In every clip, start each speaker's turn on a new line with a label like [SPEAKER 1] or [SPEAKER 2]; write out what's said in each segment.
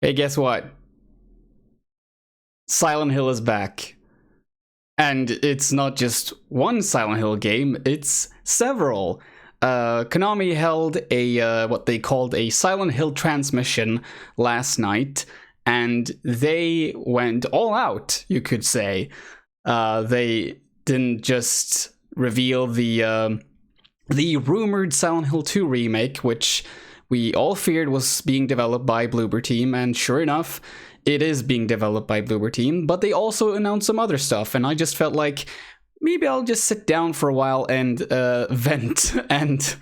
[SPEAKER 1] Hey, guess what? Silent Hill is back. And it's not just one Silent Hill game, it's several. Konami held a what they called a Silent Hill transmission last night, and they went all out, you could say. They didn't just reveal the rumored Silent Hill 2 remake, which we all feared was being developed by Bloober Team, and sure enough, it is being developed by Bloober Team, but they also announced some other stuff, and I just felt like maybe I'll just sit down for a while and vent and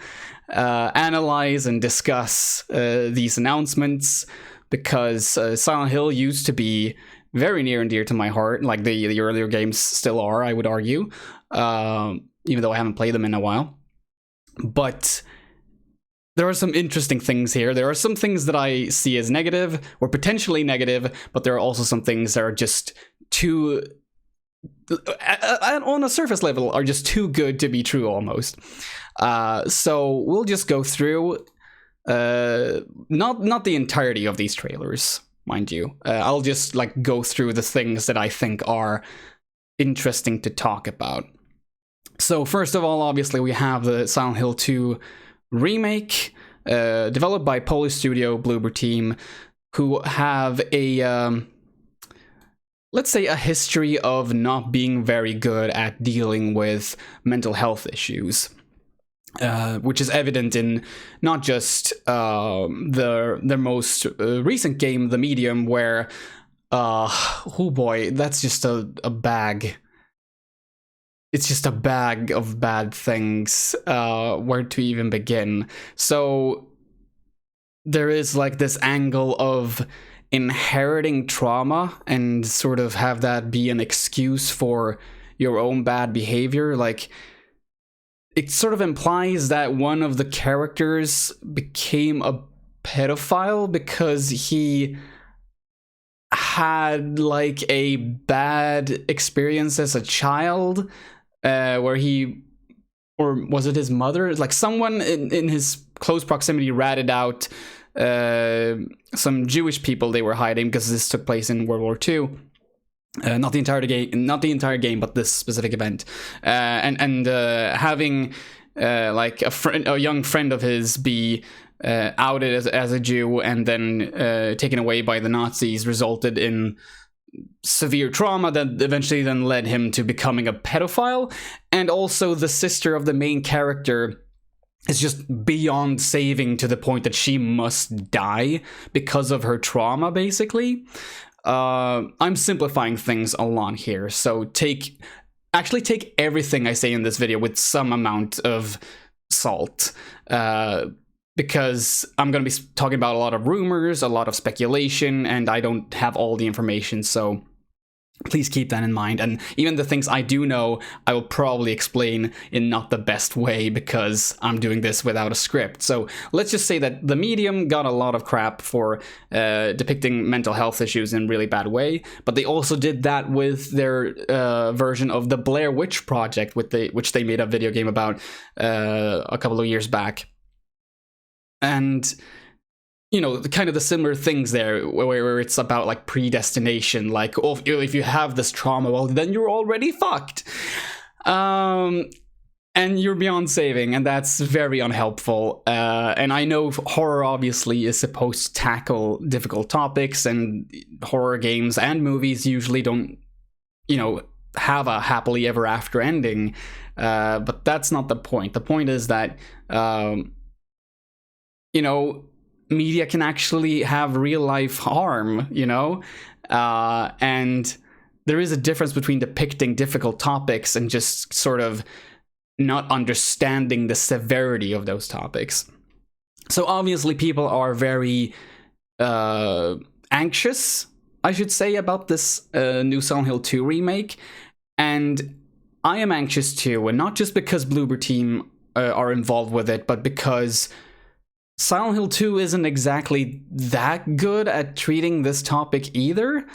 [SPEAKER 1] analyze and discuss these announcements, because Silent Hill used to be very near and dear to my heart, like the earlier games still are, I would argue, even though I haven't played them in a while. But there are some interesting things here. There are some things that I see as negative, or potentially negative, but there are also some things that are just too, on a surface level, are just too good to be true almost. So we'll just go through, not the entirety of these trailers, mind you. I'll just like go through the things that I think are interesting to talk about. So first of all, obviously we have the Silent Hill 2 remake, developed by Polish studio Bloober Team, who have a let's say a history of not being very good at dealing with mental health issues, which is evident in not just their most recent game, The Medium, where oh boy, that's just a bag. It's just a bag of bad things, where to even begin. So there is like this angle of inheriting trauma and sort of have that be an excuse for your own bad behavior. Like, it sort of implies that one of the characters became a pedophile because he had like a bad experience as a child. Where he, or was it his mother? Like someone in his close proximity ratted out some Jewish people they were hiding, because this took place in World War II. Not the entire game, but this specific event. And having like a young friend of his be outed as a Jew and then taken away by the Nazis resulted in severe trauma that eventually then led him to becoming a pedophile. And also the sister of the main character is just beyond saving to the point that she must die because of her trauma, basically. I'm simplifying things a lot here, so take everything I say in this video with some amount of salt. Because I'm going to be talking about a lot of rumors, a lot of speculation, and I don't have all the information, so please keep that in mind. And even the things I do know, I will probably explain in not the best way, because I'm doing this without a script. So let's just say that The Medium got a lot of crap for depicting mental health issues in a really bad way, but they also did that with their version of the Blair Witch Project, which they made a video game about a couple of years back. And, you know, kind of the similar things there, where it's about like predestination, like, oh, if you have this trauma, well, then you're already fucked. And you're beyond saving, and that's very unhelpful. And I know horror obviously is supposed to tackle difficult topics, and horror games and movies usually don't, you know, have a happily ever after ending. But that's not the point. The point is that, you know, media can actually have real life harm, you know? And there is a difference between depicting difficult topics and just sort of not understanding the severity of those topics. So obviously people are very anxious, I should say, about this new Silent Hill 2 remake. And I am anxious too, and not just because Bloober Team are involved with it, but because Silent Hill 2 isn't exactly that good at treating this topic either.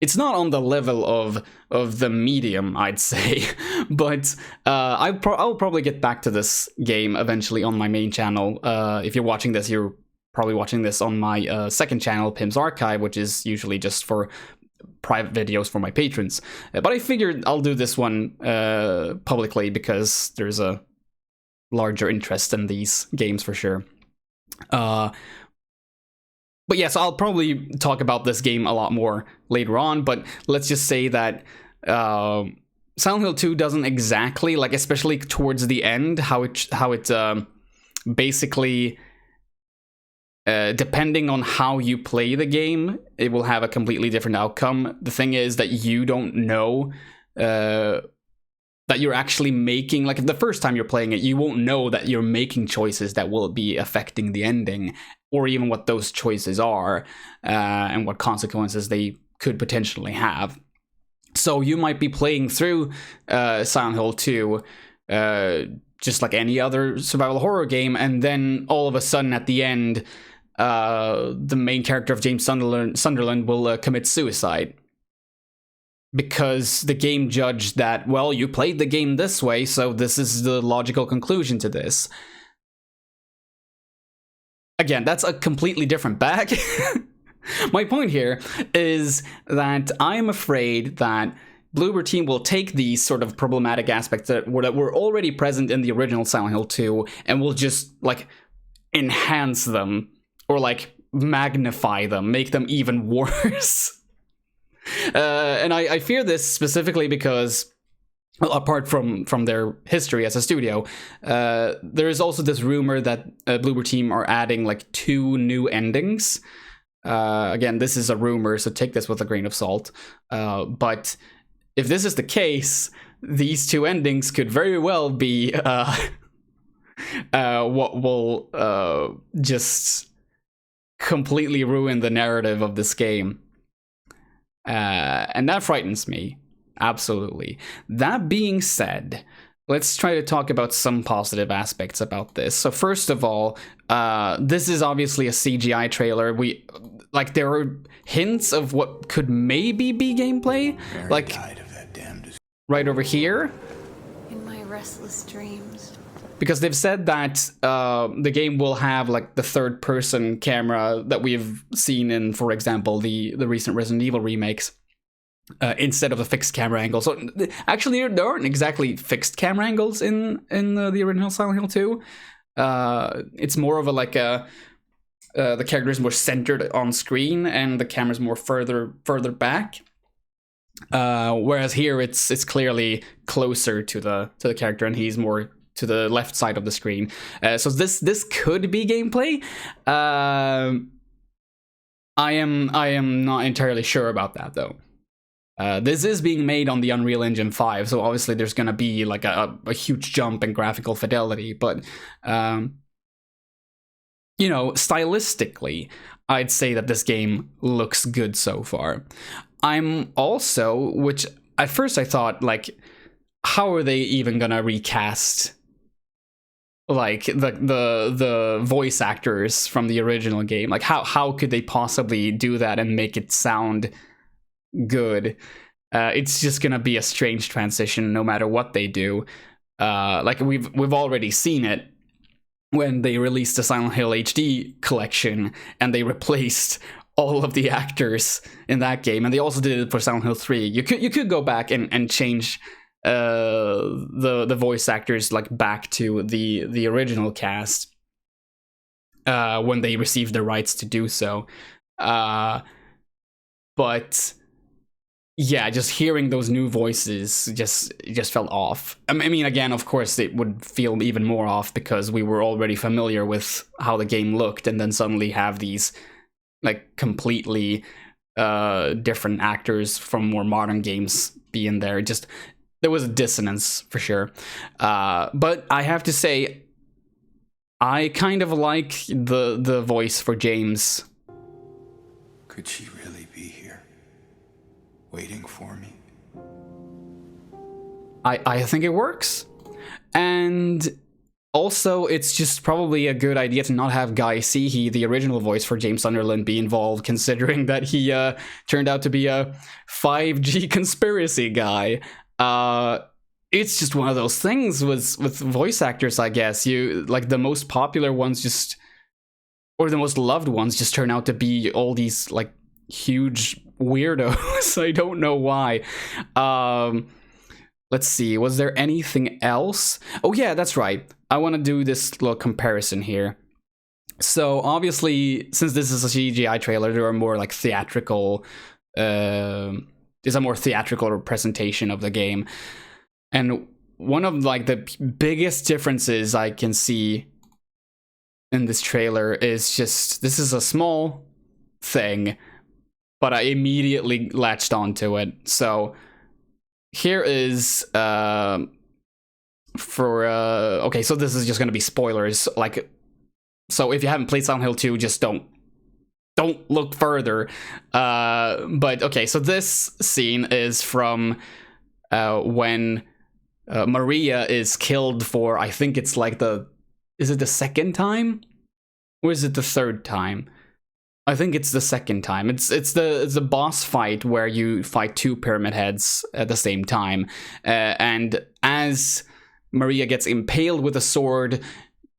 [SPEAKER 1] It's not on the level of The Medium, I'd say, but I'll probably get back to this game eventually on my main channel. If you're watching this, you're probably watching this on my second channel, Pim's Archive, which is usually just for private videos for my patrons. But I figured I'll do this one publicly because there's a larger interest in these games for sure. But yes, I'll probably talk about this game a lot more later on, but let's just say that Silent Hill 2 doesn't exactly, like, especially towards the end, how it basically, depending on how you play the game, it will have a completely different outcome. The thing is that you don't know that you're actually making, like, the first time you're playing it, you won't know that you're making choices that will be affecting the ending, or even what those choices are, and what consequences they could potentially have. So you might be playing through Silent Hill 2 just like any other survival horror game, and then all of a sudden at the end, the main character of James Sunderland will commit suicide. Because the game judged that, well, you played the game this way, so this is the logical conclusion to this. Again, that's a completely different bag. My point here is that I'm afraid that Bloober Team will take these sort of problematic aspects that were already present in the original Silent Hill 2 and will just, like, enhance them, or, like, magnify them, make them even worse. And I fear this specifically because, well, apart from their history as a studio, there is also this rumor that Bloober Team are adding, like, 2 new endings. Again, this is a rumor, so take this with a grain of salt. But if this is the case, these 2 endings could very well be what will just completely ruin the narrative of this game. And that frightens me, absolutely. That being said, let's try to talk about some positive aspects about this. So first of all, this is obviously a CGI trailer. There are hints of what could maybe be gameplay, like right over here.
[SPEAKER 2] In my restless dreams.
[SPEAKER 1] Because they've said that the game will have, like, the third-person camera that we've seen in, for example, the recent Resident Evil remakes, instead of a fixed camera angle. So actually, there aren't exactly fixed camera angles in the original Silent Hill 2. It's more of the character is more centered on screen, and the camera's more further back. Whereas here, it's clearly closer to the character, and he's more to the left side of the screen. So this could be gameplay. I am not entirely sure about that, though. This is being made on the Unreal Engine 5, so obviously there's gonna be, like, a huge jump in graphical fidelity, but you know, stylistically, I'd say that this game looks good so far. I'm also, which at first I thought, like, how are they even gonna recast, like, the voice actors from the original game? Like, how could they possibly do that and make it sound good? It's just gonna be a strange transition no matter what they do. Like, we've already seen it when they released the Silent Hill HD collection and they replaced all of the actors in that game, and they also did it for Silent Hill 3. You could go back and change the voice actors, like, back to the original cast when they received the rights to do so. But yeah, just hearing those new voices just felt off. I mean, again, of course, it would feel even more off because we were already familiar with how the game looked, and then suddenly have these, like, completely different actors from more modern games be in there. There was a dissonance for sure. But I have to say, I kind of like the voice for James.
[SPEAKER 3] Could she really be here, waiting for me?
[SPEAKER 1] I think it works. And also, it's just probably a good idea to not have Guy Seehee, the original voice for James Sunderland, be involved, considering that he turned out to be a 5G conspiracy guy. It's just one of those things with voice actors, I guess. You, like, the most popular ones just, or the most loved ones just turn out to be all these like huge weirdos. I don't know why. Let's see, was there anything else? Oh yeah, that's right. I want to do this little comparison here. So obviously, since this is a CGI trailer, there are more like theatrical, there's a more theatrical representation of the game. And one of like the biggest differences I can see in this trailer is just, this is a small thing, but I immediately latched onto it. So here is, okay, so this is just gonna be spoilers, like, so if you haven't played Silent Hill 2, just don't look further. But okay, so this scene is from when Maria is killed for, I think it's like is it the second time? Or is it the third time? I think it's the second time. It's the boss fight where you fight two pyramid heads at the same time. And as Maria gets impaled with a sword,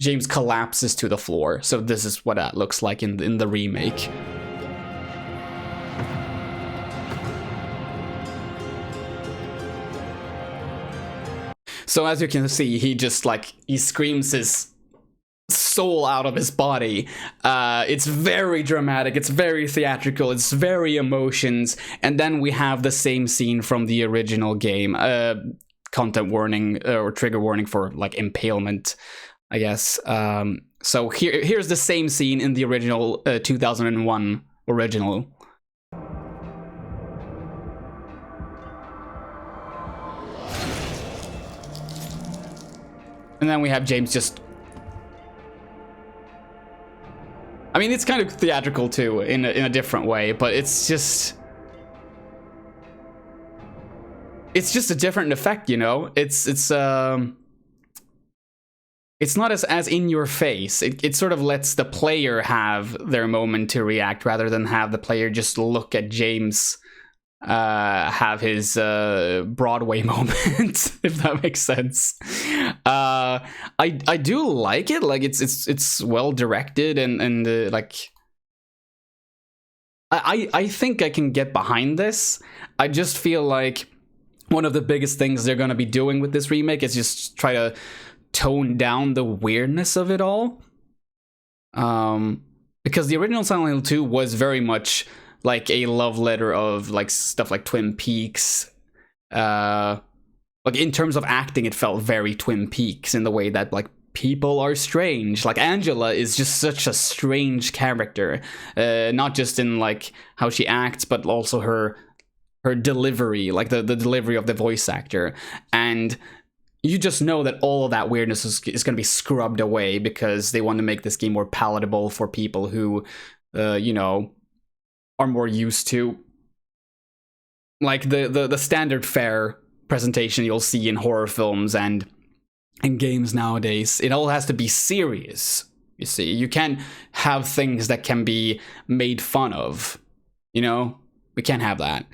[SPEAKER 1] James collapses to the floor. So this is what that looks like in the remake. So as you can see, he just like, he screams his soul out of his body. It's very dramatic, it's very theatrical, it's very emotions. And then we have the same scene from the original game. Content warning or trigger warning for like impalement, I guess. So here's the same scene in the original 2001 original. And then we have James just... I mean, it's kind of theatrical too, in a different way, but it's just a different effect, you know? It's not as in your face. It sort of lets the player have their moment to react rather than have the player just look at James have his Broadway moment, if that makes sense. I do like it. Like it's well directed and like I think I can get behind this. I just feel like one of the biggest things they're gonna be doing with this remake is just try to tone down the weirdness of it all. Because the original Silent Hill 2 was very much like a love letter of like stuff like Twin Peaks. Like in terms of acting, it felt very Twin Peaks in the way that like people are strange. Like Angela is just such a strange character, not just in like how she acts, but also her delivery, like the delivery of the voice actor. And you just know that all of that weirdness is going to be scrubbed away because they want to make this game more palatable for people who, you know, are more used to like the standard fare presentation you'll see in horror films and in games nowadays. It all has to be serious. You see, you can't have things that can be made fun of. You know, we can't have that.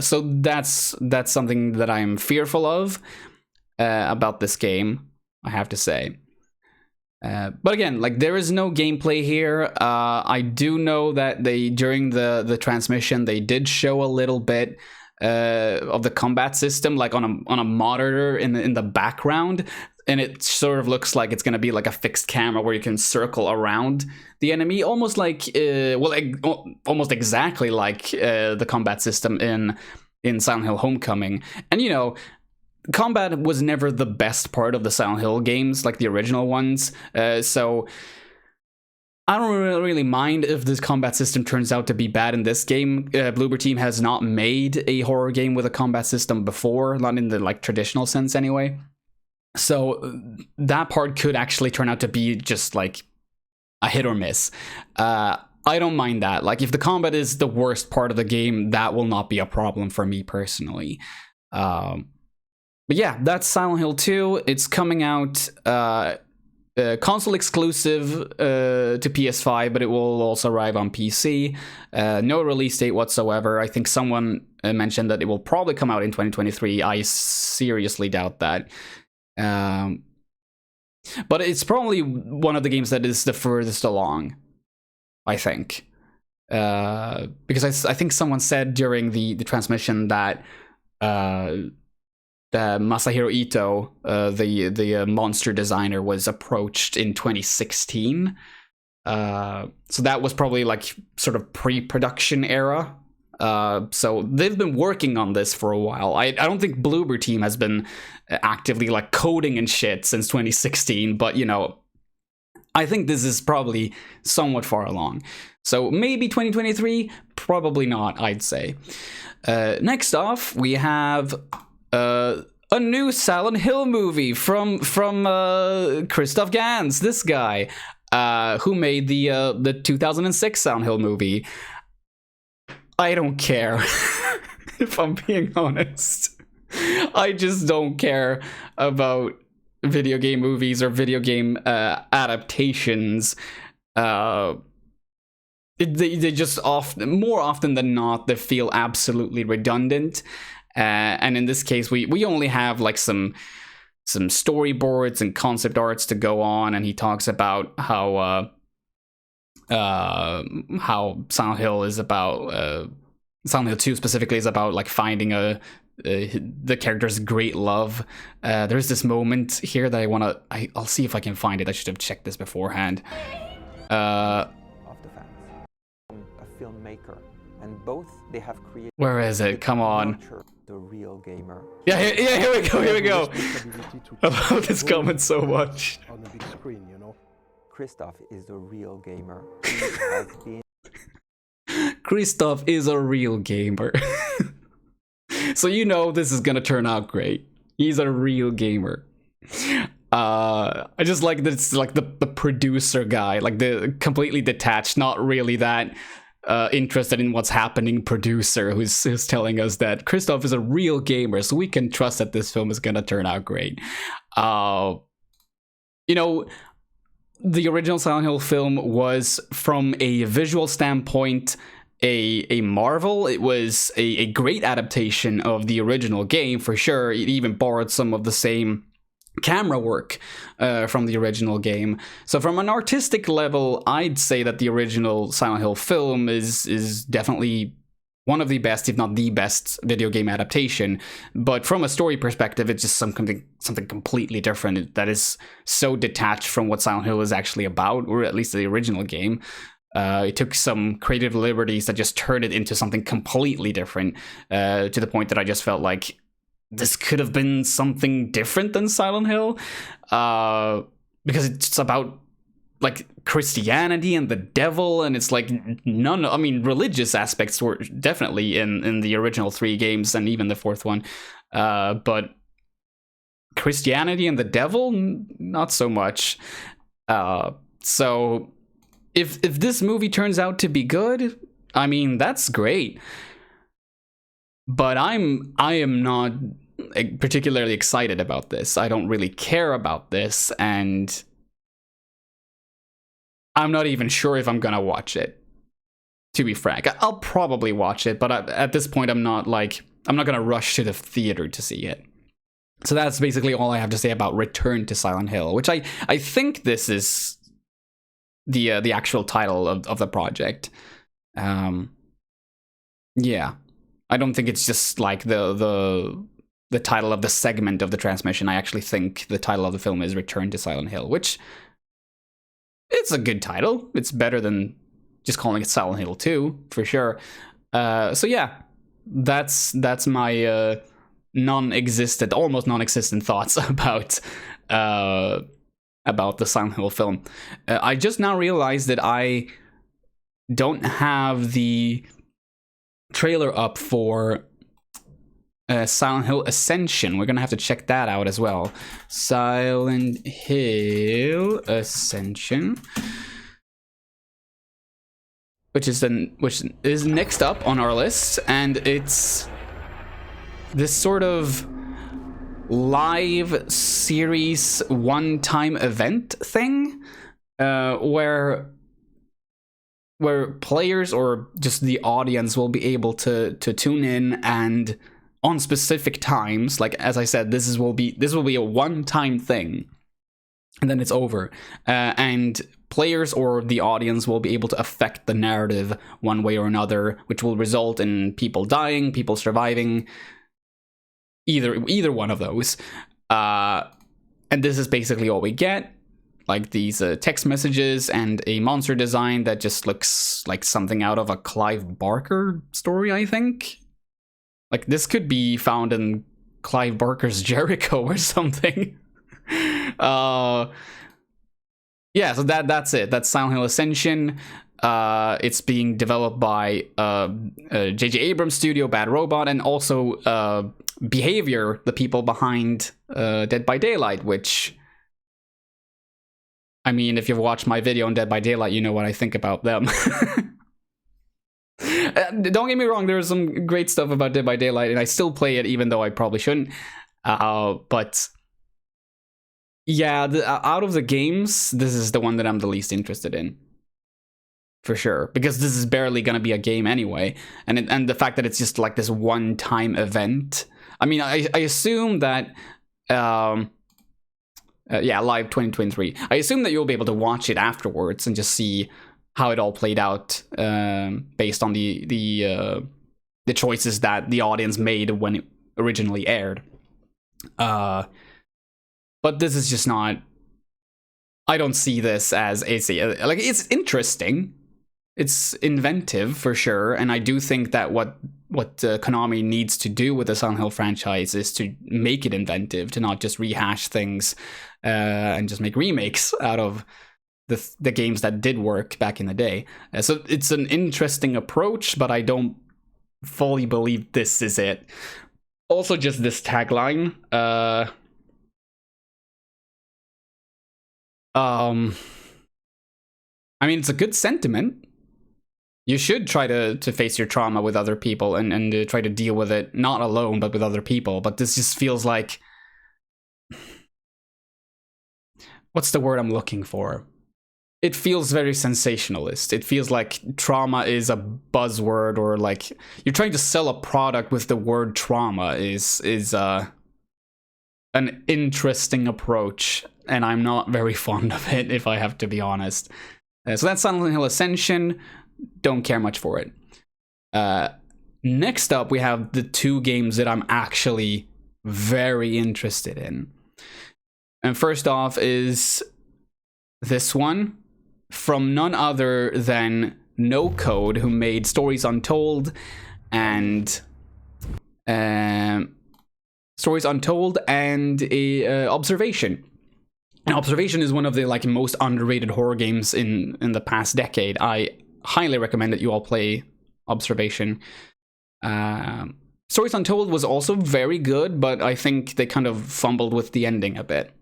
[SPEAKER 1] So that's something that I'm fearful of about this game, I have to say. But again, like there is no gameplay here. I do know that they during the transmission they did show a little bit of the combat system, like on a monitor in the background, and it sort of looks like it's gonna be like a fixed camera where you can circle around the enemy, almost like almost exactly like the combat system in Silent Hill Homecoming. And you know, combat was never the best part of the Silent Hill games, like the original ones, so I don't really mind if this combat system turns out to be bad in this game. Bloober Team has not made a horror game with a combat system before, not in the like traditional sense anyway. So that part could actually turn out to be just like a hit or miss. I don't mind that. Like if the combat is the worst part of the game, that will not be a problem for me personally. But yeah, that's Silent Hill 2. It's coming out console exclusive to PS5, but it will also arrive on PC. No release date whatsoever. I think someone mentioned that it will probably come out in 2023. I seriously doubt that. But it's probably one of the games that is the furthest along, I think. Because I think someone said during the transmission that Masahiro Ito, the monster designer, was approached in 2016. So that was probably like sort of pre-production era. So they've been working on this for a while. I don't think Bloober Team has been actively like coding and shit since 2016, but you know, I think this is probably somewhat far along. So maybe 2023, probably not, I'd say. Next off, we have a new Silent Hill movie from Christoph Gans, this guy, who made the 2006 Silent Hill movie. I don't care, if I'm being honest. I just don't care about video game movies or video game adaptations. They just more often than not, they feel absolutely redundant. And in this case, we only have like some storyboards and concept arts to go on, and he talks about how Silent Hill is about Silent Hill 2 specifically is about like finding the character's great love. There's this moment here that I'll see if I can find it. I should have checked this beforehand.
[SPEAKER 4] Of the fans, a filmmaker, and both they have created.
[SPEAKER 1] Where is it? Come on.
[SPEAKER 4] The real gamer.
[SPEAKER 1] Yeah, here we go. I love this comment so much.
[SPEAKER 5] On the big screen, you know.
[SPEAKER 4] Christoph is the real gamer. He has been.
[SPEAKER 1] Christoph is a real gamer. So you know this is gonna turn out great. He's a real gamer. I just like that it's like the producer guy, like the completely detached, not really that interested in what's happening producer who's telling us that Christoph is a real gamer, so we can trust that this film is gonna turn out great. You know, the original Silent Hill film was, from a visual standpoint, a marvel. It was a great adaptation of the original game for sure. It even borrowed some of the same camera work from the original game. So from an artistic level, I'd say that the original Silent Hill film is definitely one of the best, if not the best, video game adaptation. But from a story perspective, it's just something completely different that is so detached from what Silent Hill is actually about, or at least the original game. It took some creative liberties that just turned it into something completely different, to the point that I just felt like this could have been something different than Silent Hill, because it's about like Christianity and the devil, and it's like religious aspects were definitely in the original 3 games and even the 4th one, but Christianity and the devil, not so much. So if this movie turns out to be good, I mean, that's great. But I am not particularly excited about this. I don't really care about this, and I'm not even sure if I'm gonna watch it, to be frank. I'll probably watch it, but at this point I'm not gonna rush to the theater to see it. So that's basically all I have to say about Return to Silent Hill, which I think this is the actual title of the project. Yeah, I don't think it's just like the title of the segment of the transmission. I actually think the title of the film is Return to Silent Hill, which it's a good title. It's better than just calling it Silent Hill 2 for sure. So yeah, that's my almost non-existent thoughts about the Silent Hill film. I just now realized that I don't have the trailer up for Silent Hill Ascension. We're gonna have to check that out as well. Silent Hill Ascension, which is next up on our list, and it's this sort of live series one-time event thing, where players or just the audience will be able to tune in, and on specific times, like as I said, this will be a one-time thing. and then it's over. And players or the audience will be able to affect the narrative one way or another, which will result in people dying, people surviving, either one of those. And this is basically all we get. Like these text messages and a monster design that just looks like something out of a Clive Barker story, I think. Like this could be found in Clive Barker's Jericho or something. Yeah, so that's it. That's Silent Hill Ascension. It's being developed by J.J. Abrams' studio, Bad Robot, and also Behavior, the people behind Dead by Daylight, which, I mean, if you've watched my video on Dead by Daylight, you know what I think about them. Don't get me wrong, there's some great stuff about Dead by Daylight, and I still play it even though I probably shouldn't. But yeah, out of the games, this is the one that I'm the least interested in. For sure, because this is barely gonna be a game anyway, and the fact that it's just like this one-time event. I mean, I assume that, yeah, Live 2023. I assume that you'll be able to watch it afterwards and just see how it all played out, based on the choices that the audience made when it originally aired. But this is just not. I don't see this as like it's interesting. It's inventive for sure, and I do think that what Konami needs to do with the Silent Hill franchise is to make it inventive, to not just rehash things and just make remakes out of the games that did work back in the day. So it's an interesting approach, but I don't fully believe this is it. Also, just this tagline. I mean, it's a good sentiment. You should try to face your trauma with other people and try to deal with it, not alone, but with other people. But this just feels like... What's the word I'm looking for? It feels very sensationalist. It feels like trauma is a buzzword, or like you're trying to sell a product with the word trauma is an interesting approach, and I'm not very fond of it, if I have to be honest. So that's Silent Hill Ascension. Don't care much for it. Next up, we have the two games that I'm actually very interested in. And first off is this one from none other than No Code, who made Stories Untold and Observation. And Observation is one of the most underrated horror games in the past decade. I highly recommend that you all play Observation. Stories Untold was also very good, but I think they kind of fumbled with the ending a bit,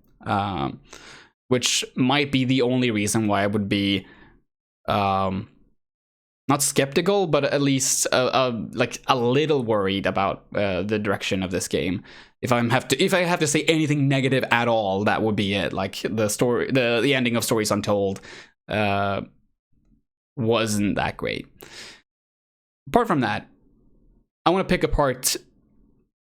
[SPEAKER 1] which might be the only reason why I would be not skeptical, but at least a little worried about the direction of this game. If I have to say anything negative at all, that would be it. Like the ending of Stories Untold wasn't that great. Apart from that, I want to pick apart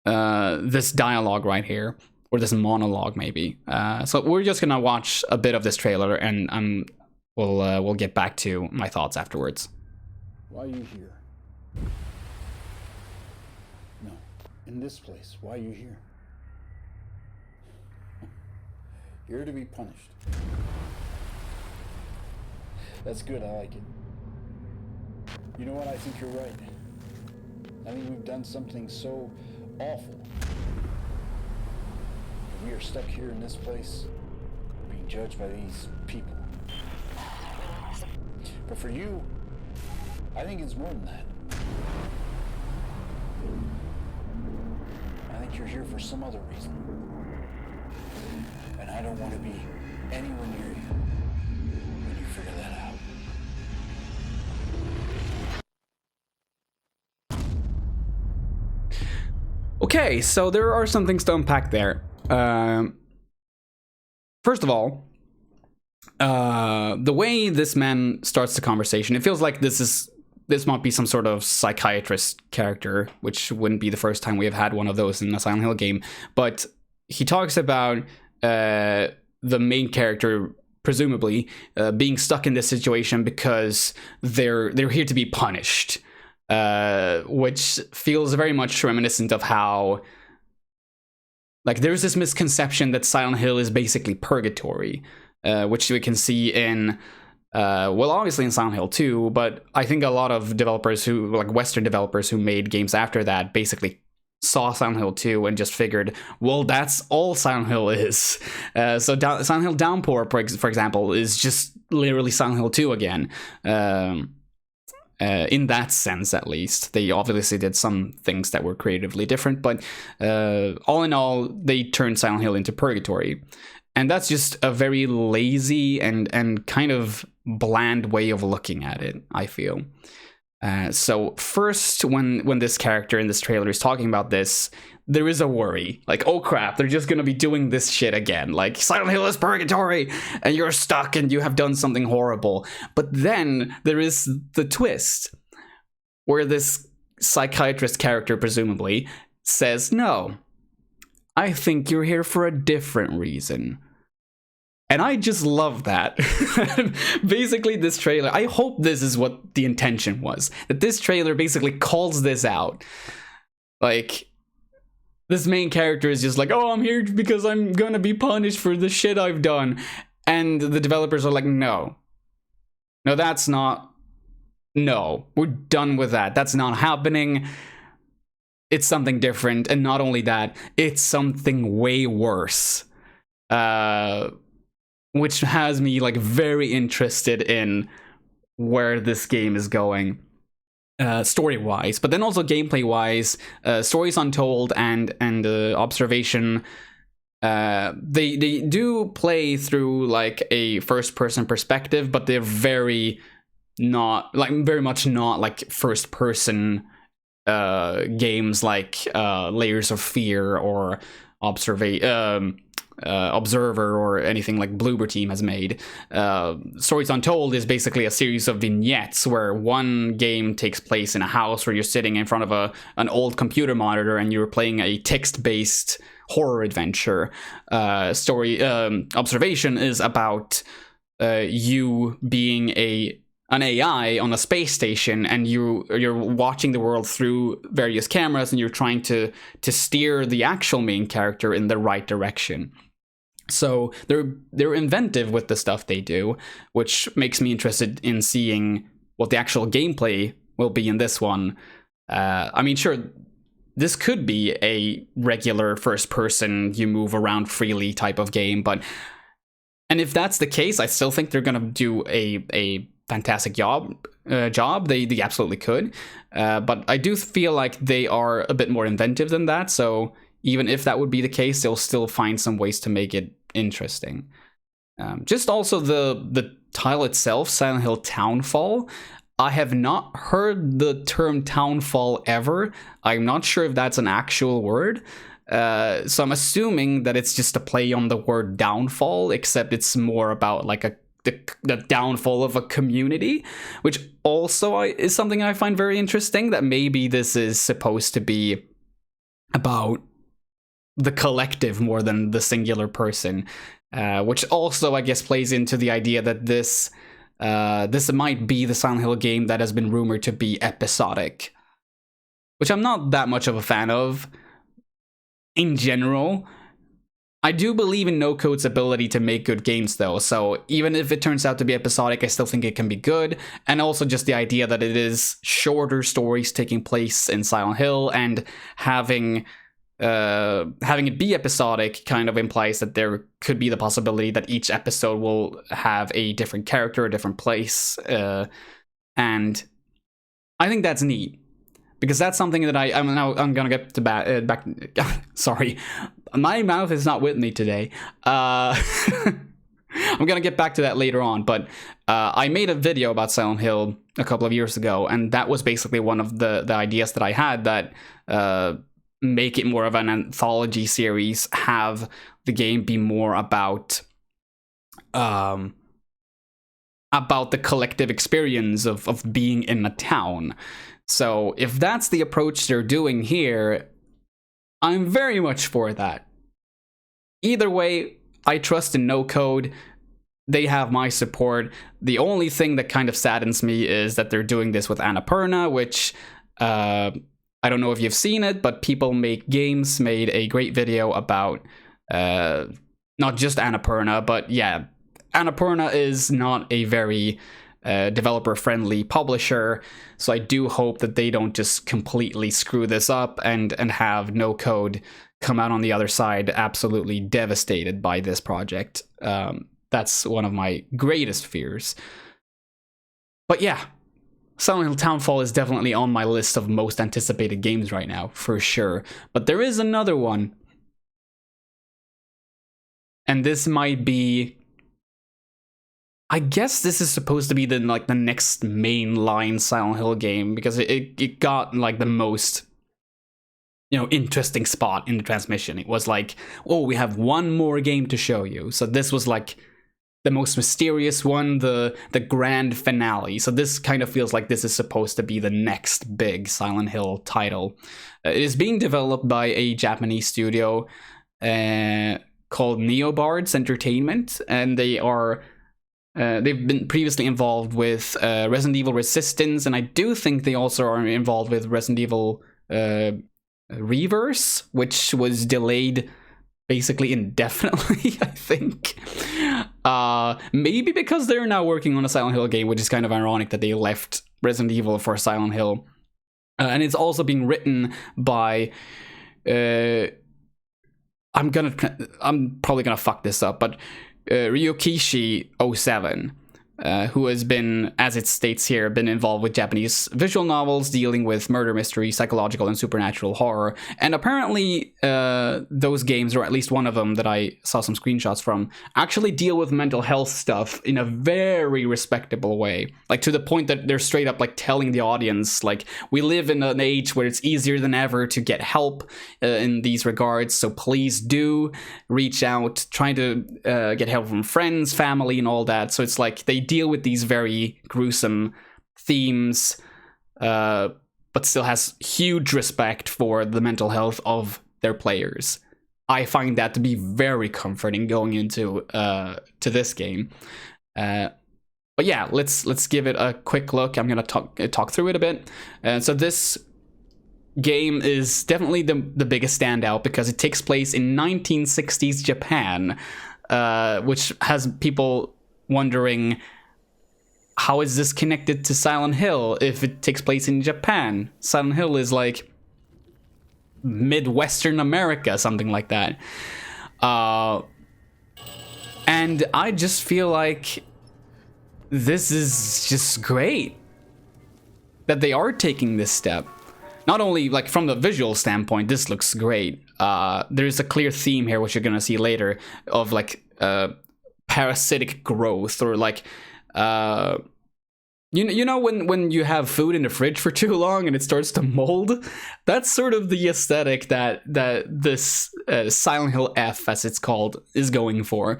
[SPEAKER 1] this dialogue right here, or this monologue maybe. So we're just gonna watch a bit of this trailer, and we'll get back to my thoughts afterwards.
[SPEAKER 5] Why are you here? No, in this place. Why are you here? Here to be punished. That's good, I like it. You know what, I think you're right. I think we've done something so awful. We are stuck here in this place, being judged by these people. But for you, I think it's more than that. I think you're here for some other reason. And I don't want to be anywhere near you when you figure that out.
[SPEAKER 1] Okay, so there are some things to unpack there. First of all, the way this man starts the conversation, it feels like this might be some sort of psychiatrist character, which wouldn't be the first time we have had one of those in a Silent Hill game. But he talks about the main character presumably being stuck in this situation because they're here to be punished, which feels very much reminiscent of how, like, there's this misconception that Silent Hill is basically purgatory, which we can see in well, obviously in Silent Hill 2, but I think a lot of developers who, like Western developers who made games after that, basically saw Silent Hill 2 and just figured, well, that's all Silent Hill is. So Silent Hill Downpour, for example, is just literally Silent Hill 2 again. In that sense, at least. They obviously did some things that were creatively different, but all in all, they turned Silent Hill into purgatory. And that's just a very lazy and kind of bland way of looking at it, I feel. So first, when this character in this trailer is talking about this, there is a worry. Like, oh crap, they're just gonna be doing this shit again. Like, Silent Hill is purgatory, and you're stuck, and you have done something horrible. But then there is the twist, where this psychiatrist character, presumably, says, no, I think you're here for a different reason. And I just love that. Basically, this trailer, I hope this is what the intention was. That this trailer basically calls this out. Like, this main character is just like, oh, I'm here because I'm gonna be punished for the shit I've done. And the developers are like, no. No, that's not... No, we're done with that. That's not happening. It's something different. And not only that, it's something way worse. Which has me, like, very interested in where this game is going, story-wise, but then also gameplay-wise. Stories Untold and Observation, they do play through, like, a first-person perspective, but they're very much not like first-person games like Layers of Fear or Observer or anything like Bloober Team has made. Stories Untold is basically a series of vignettes where one game takes place in a house where you're sitting in front of an old computer monitor and you're playing a text-based horror adventure. Observation is about you being an AI on a space station, and you're watching the world through various cameras, and you're trying to steer the actual main character in the right direction. So they're inventive with the stuff they do, which makes me interested in seeing what the actual gameplay will be in this one. I mean, sure, this could be a regular first-person, you move around freely type of game, and if that's the case, I still think they're gonna do a fantastic job. They absolutely could, but I do feel like they are a bit more inventive than that. So even if that would be the case, they'll still find some ways to make it interesting. Just also the title itself, Silent Hill Townfall. I have not heard the term Townfall ever. I'm not sure if that's an actual word. So I'm assuming that it's just a play on the word downfall, except it's more about like the downfall of a community, which also is something I find very interesting, that maybe this is supposed to be about the collective more than the singular person, which also, I guess, plays into the idea that this might be the Silent Hill game that has been rumored to be episodic, which I'm not that much of a fan of in general. I do believe in No Code's ability to make good games, though, so even if it turns out to be episodic, I still think it can be good. And also just the idea that it is shorter stories taking place in Silent Hill, and having it be episodic kind of implies that there could be the possibility that each episode will have a different character, a different place, and I think that's neat. Because that's something that I'm gonna get to back. Sorry, my mouth is not with me today. I'm gonna get back to that later on. But I made a video about Silent Hill a couple of years ago, and that was basically one of the ideas that I had, that make it more of an anthology series, have the game be more about the collective experience of being in a town. So if that's the approach they're doing here, I'm very much for that. Either way, I trust in No Code. They have my support. The only thing that kind of saddens me is that they're doing this with Annapurna, which I don't know if you've seen it, but People Make Games made a great video about not just Annapurna, but yeah, Annapurna is not a very developer-friendly publisher, so I do hope that they don't just completely screw this up and have No Code come out on the other side absolutely devastated by this project. That's one of my greatest fears. But yeah, Silent Hill Townfall is definitely on my list of most anticipated games right now, for sure. But there is another one. And this might be... I guess this is supposed to be the next mainline Silent Hill game, because it got like the most, you know, interesting spot in the transmission. It was like, oh, we have one more game to show you. So this was like the most mysterious one, the grand finale. So this kind of feels like this is supposed to be the next big Silent Hill title. It is being developed by a Japanese studio called Neobards Entertainment, and they are they've been previously involved with Resident Evil Resistance, and I do think they also are involved with Resident Evil Reverse, which was delayed basically indefinitely, I think. Maybe because they're now working on a Silent Hill game, which is kind of ironic that they left Resident Evil for Silent Hill. And it's also being written by... I'm probably gonna fuck this up, but Ryokishi07, who has been, as it states here, been involved with Japanese visual novels dealing with murder mystery, psychological and supernatural horror. And apparently those games, or at least one of them that I saw some screenshots from, actually deal with mental health stuff in a very respectable way. Like, to the point that they're straight up like telling the audience, like, we live in an age where it's easier than ever to get help in these regards, so please do reach out, try to get help from friends, family, and all that. So it's like they deal with these very gruesome themes, but still has huge respect for the mental health of their players. I find that to be very comforting going into to this game. But yeah, let's give it a quick look. I'm gonna talk through it a bit. So this game is definitely the biggest standout because it takes place in 1960s Japan, which has people wondering, how is this connected to Silent Hill if it takes place in Japan? Silent Hill is like Midwestern America, something like that. And I just feel like this is just great that they are taking this step. Not only like from the visual standpoint, this looks great. There's a clear theme here, which you're gonna see later, of like parasitic growth, or like you know when you have food in the fridge for too long and it starts to mold. That's sort of the aesthetic that this Silent Hill F, as it's called, is going for.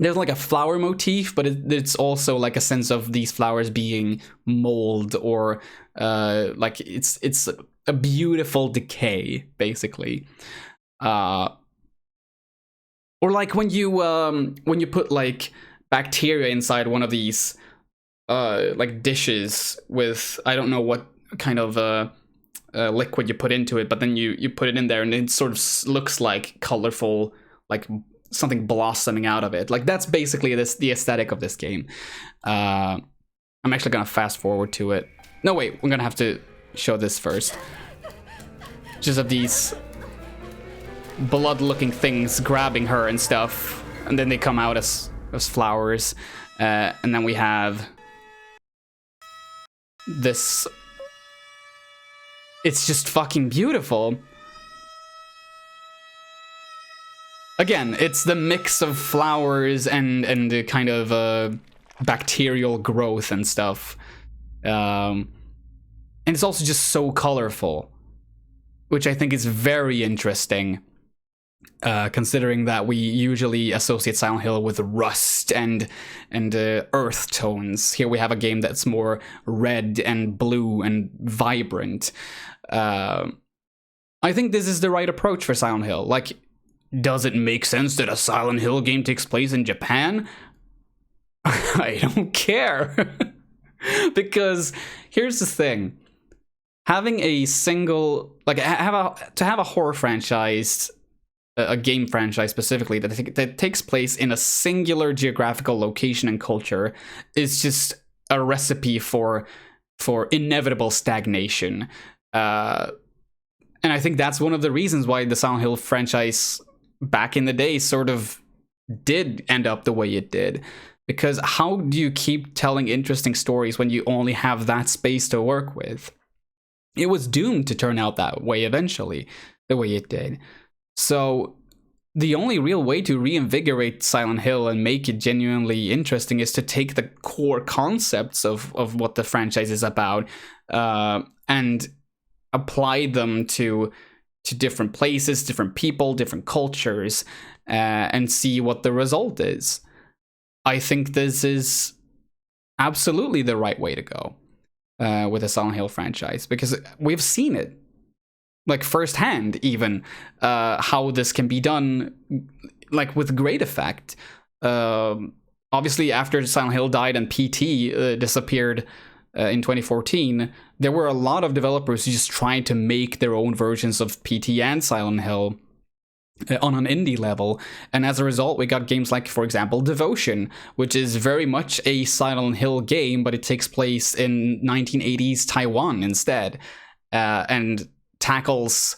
[SPEAKER 1] There's like a flower motif, but it's also like a sense of these flowers being mold, or like it's a beautiful decay, basically. Or like when you put like bacteria inside one of these like dishes with, I don't know what kind of liquid you put into it, but then you put it in there and it sort of looks like colorful, like something blossoming out of it. Like, that's basically the aesthetic of this game. I'm actually gonna fast forward to it. No, wait, we're gonna have to show this first. Just of these blood-looking things grabbing her and stuff, and then they come out as flowers. And then we have this. It's just fucking beautiful. Again, it's the mix of flowers and the kind of bacterial growth and stuff. And it's also just so colorful, which I think is very interesting, considering that we usually associate Silent Hill with rust and earth tones. Here we have a game that's more red and blue and vibrant. I think this is the right approach for Silent Hill. Like, does it make sense that a Silent Hill game takes place in Japan? I don't care. Because here's the thing. Having a single, like, to have a horror franchise, a game franchise specifically, that takes place in a singular geographical location and culture is just a recipe for inevitable stagnation. And I think that's one of the reasons why the Silent Hill franchise back in the day sort of did end up the way it did. Because how do you keep telling interesting stories when you only have that space to work with? It was doomed to turn out that way eventually, the way it did. So the only real way to reinvigorate Silent Hill and make it genuinely interesting is to take the core concepts of what the franchise is about and apply them to different places, different people, different cultures, and see what the result is. I think this is absolutely the right way to go with the Silent Hill franchise, because we've seen it, like, firsthand, even how this can be done, like, with great effect. Obviously, after Silent Hill died and PT disappeared in 2014, there were a lot of developers who just tried to make their own versions of PT and Silent Hill on an indie level, and as a result we got games like, for example, Devotion, which is very much a Silent Hill game, but it takes place in 1980s Taiwan instead, and tackles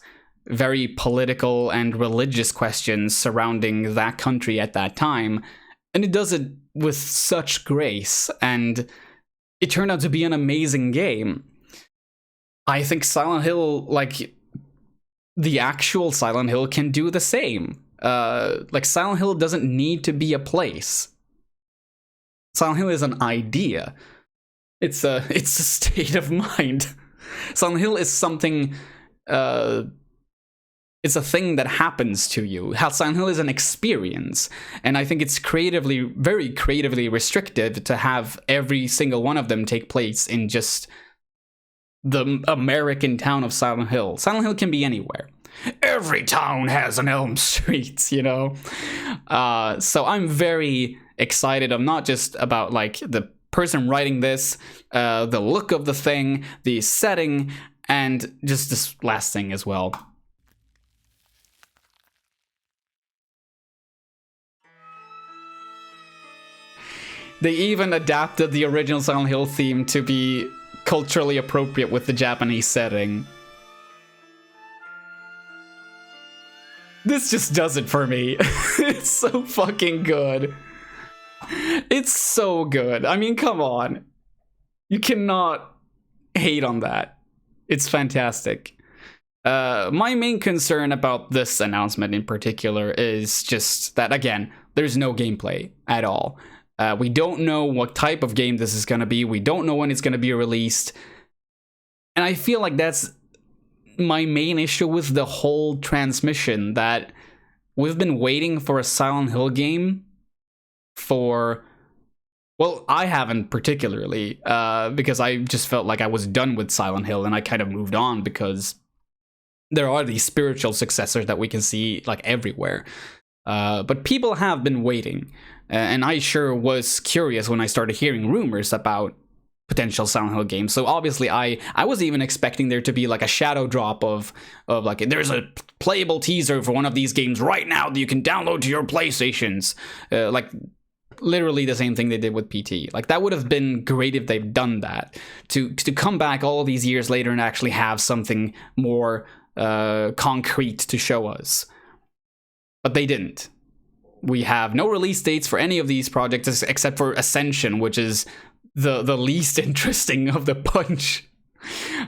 [SPEAKER 1] very political and religious questions surrounding that country at that time, and it does it with such grace, and it turned out to be an amazing game. I think Silent Hill, like, the actual Silent Hill, can do the same. Like, Silent Hill doesn't need to be a place. Silent Hill is an idea. It's a state of mind. Silent Hill is something. It's a thing that happens to you. Silent Hill is an experience, and I think it's very creatively restrictive to have every single one of them take place in just the American town of Silent Hill. Silent Hill can be anywhere. Every town has an Elm Street, you know? So I'm very excited. I'm not just about, like, the person writing this, the look of the thing, the setting, and just this last thing as well. They even adapted the original Silent Hill theme to be culturally appropriate with the Japanese setting. This just does it for me. It's so fucking good. It's so good. I mean, come on. You cannot hate on that. It's fantastic. My main concern about this announcement in particular is just that, again, there's no gameplay at all. We don't know what type of game this is going to be. We don't know when it's going to be released. And I feel like that's my main issue with the whole transmission, that we've been waiting for a Silent Hill game for... Well, I haven't particularly, because I just felt like I was done with Silent Hill and I kind of moved on, because there are these spiritual successors that we can see, like, everywhere. But people have been waiting. And I sure was curious when I started hearing rumors about potential Silent Hill games. So obviously I was even expecting there to be, like, a shadow drop of like, there's a playable teaser for one of these games right now that you can download to your PlayStations. Like, literally the same thing they did with PT. Like, that would have been great if they've done that. To come back all these years later and actually have something more concrete to show us. But they didn't. We have no release dates for any of these projects except for Ascension, which is the least interesting of the bunch.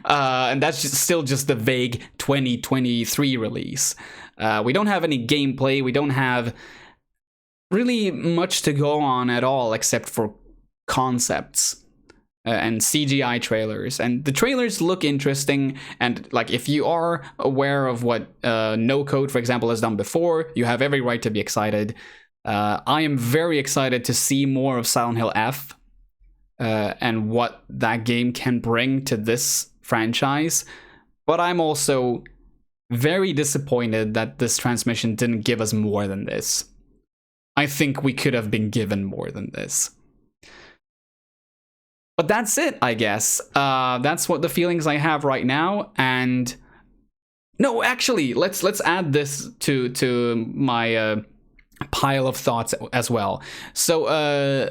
[SPEAKER 1] And that's still just the vague 2023 release. We don't have any gameplay. We don't have really much to go on at all except for concepts and CGI trailers. And the trailers look interesting, and, like, if you are aware of what No Code, for example, has done before, you have every right to be excited. I am very excited to see more of Silent Hill F and what that game can bring to this franchise, but I'm also very disappointed that this transmission didn't give us more than this. I think we could have been given more than this. But that's it, I guess. That's what the feelings I have right now. And no, actually, let's add this to my pile of thoughts as well. So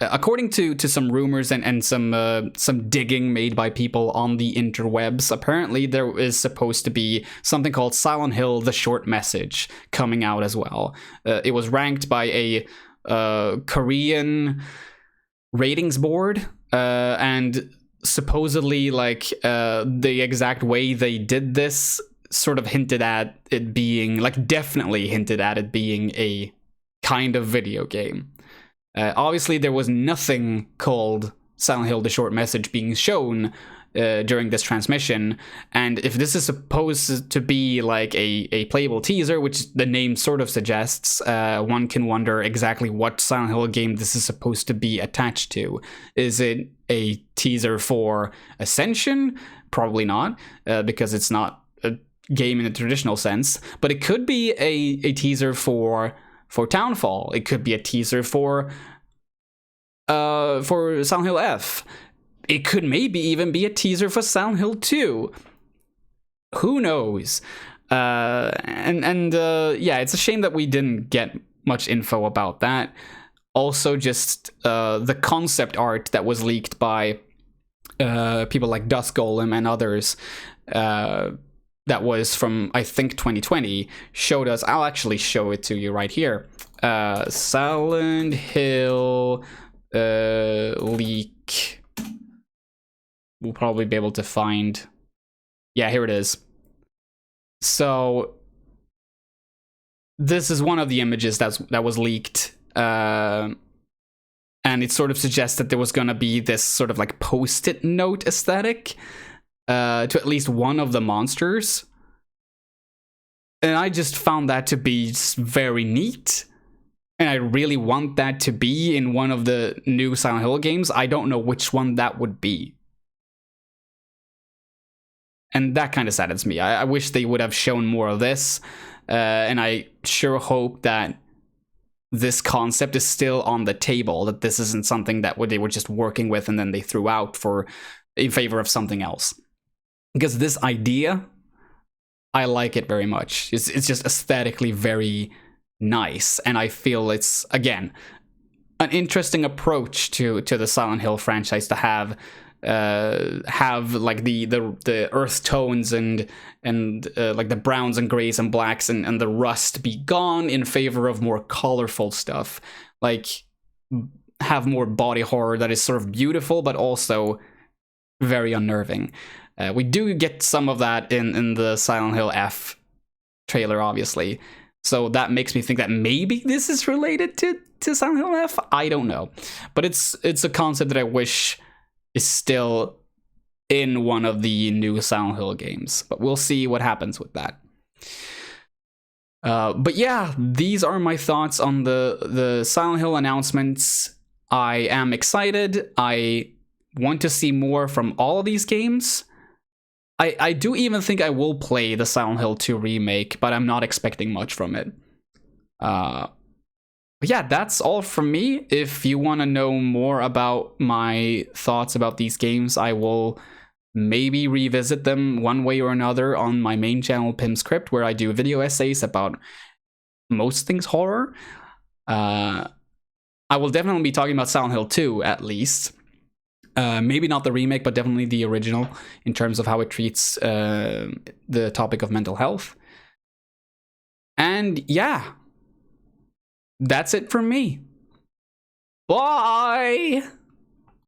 [SPEAKER 1] according to some rumors and some digging made by people on the interwebs, apparently there is supposed to be something called Silent Hill: The Short Message coming out as well. It was ranked by a Korean ratings board, and supposedly, like, the exact way they did this sort of hinted at it being, like, definitely hinted at it being a kind of video game. Obviously, there was nothing called Silent Hill: The Short Message being shown during this transmission, and if this is supposed to be like a playable teaser, which the name sort of suggests, one can wonder exactly what Silent Hill game this is supposed to be attached to. Is it a teaser for Ascension? Probably not, because it's not a game in the traditional sense, but it could be a teaser for Townfall. It could be a teaser for Silent Hill F. It could maybe even be a teaser for Silent Hill 2. Who knows? Yeah, it's a shame that we didn't get much info about that. Also, just the concept art that was leaked by people like Dust Golem and others, that was from, I think, 2020, showed us. I'll actually show it to you right here. Silent Hill leak. We'll probably be able to find. Yeah, here it is. So this is one of the images that was leaked, and it sort of suggests that there was gonna be this sort of like post-it note aesthetic to at least one of the monsters, and I just found that to be very neat. And I really want that to be in one of the new Silent Hill games. I don't know which one that would be. And that kind of saddens me. I wish they would have shown more of this. And I sure hope that this concept is still on the table, that this isn't something that they were just working with and then they threw out in favor of something else. Because this idea, I like it very much. It's just aesthetically very nice, and I feel it's, again, an interesting approach to the Silent Hill franchise to have like the earth tones and like the browns and grays and blacks and the rust be gone in favor of more colorful stuff. Like, have more body horror that is sort of beautiful but also very unnerving. We do get some of that in the Silent Hill F trailer, obviously. So that makes me think that maybe this is related to Silent Hill F. I don't know. But it's a concept that I wish is still in one of the new Silent Hill games. But we'll see what happens with that. But yeah, these are my thoughts on the Silent Hill announcements. I am excited. I want to see more from all of these games. I do even think I will play the Silent Hill 2 remake, but I'm not expecting much from it. But yeah, that's all from me. If you want to know more about my thoughts about these games, I will maybe revisit them one way or another on my main channel, PimScript, where I do video essays about most things horror. I will definitely be talking about Silent Hill 2, at least. Maybe not the remake, but definitely the original in terms of how it treats the topic of mental health. And yeah, that's it from me. Bye!